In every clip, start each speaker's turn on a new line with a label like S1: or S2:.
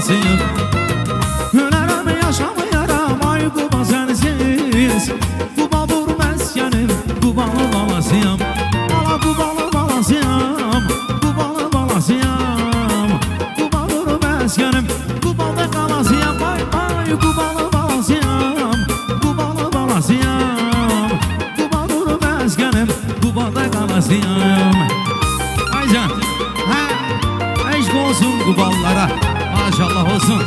S1: balasıyım. Hünerimi yaşamayaram ay Quba sensiz. Qubadır meskenim, Qubalı balasıyım. Ala Qubalı balasıyım, Qubalı balasıyım. Qubadır meskenim, Qubada qalasıyım. Vay vay Qubalı balasıyım, Qubalı balasıyım. Qubadır meskenim, Qubada qalasıyım. Aycan, eşk olsun Qubalılara, maşallah olsun.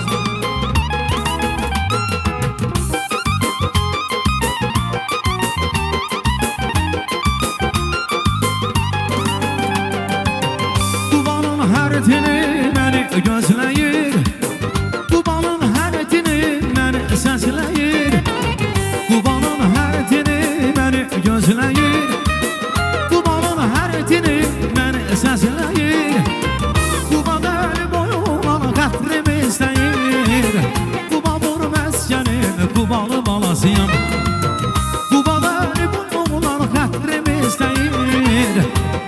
S1: Qubanın hər etini məni gözləyir, Qubanın hər etini məni səsləyir. Qubanın hər etini məni gözləyir, Qubanın hər etini məni səsləyir. Qubada əli boyu olan qətrimi istəyir. Qubadır məskənim, Qubalı balasıyım. Qubada əli boyu olan qətrimi istəyir.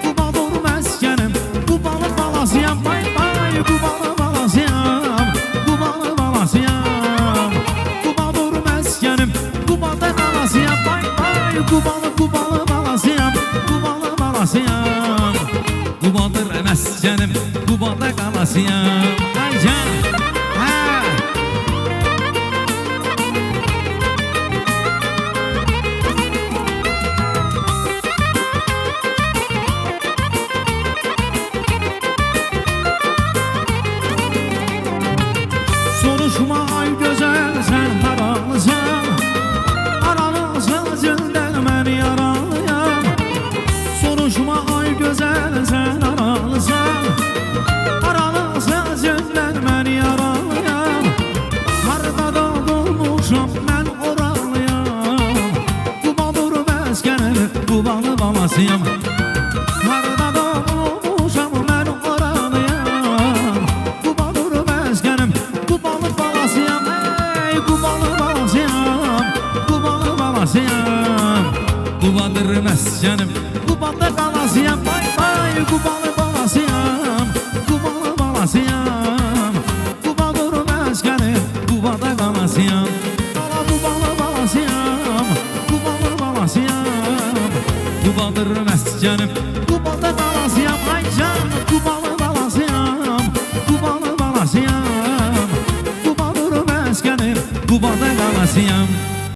S1: Qubadır məskənim, Qubalı balasıyım. Vay vay Qubalı balasıyım, Qubalı balasıyım. Qubadır məskənim, Qubada qalasıyım. Vay vay Qubalı balasıyım, Qubalı balasıyım. Qubadır məskənim, Qubada qalasıyım. Aycan, soruşma ay gözəl sən haralısan, haralısan zildən mən yaralıyam. Soruşma ay gözəl sən haralısan, haralısan zildən mən yaralıyam. Harada da dolmuşam mən oralıyam. Qubadır məskənim, Qubalı balasıyım. Harada da dolmuşam mən oralıyam. Qubadır məskənim, Qubalı balasıyım. Ey Qubalı balasıyım, Qubalı balasıyım. Qubadır məskənim, Qubada qalasıyım. Vay vay Qubalı balasıyım, Qubalı balasıyım. Qubadır məskənim, Qubada qalasıyım. Ala Qubalı balasıyım, Qubalı balasıyım. Qubadır məskənim, Qubada qalasıyım. Ay can Qubalı balasıyım, Qubalı balasıyım. Qubadır məskənim, Qubada qalasıyım.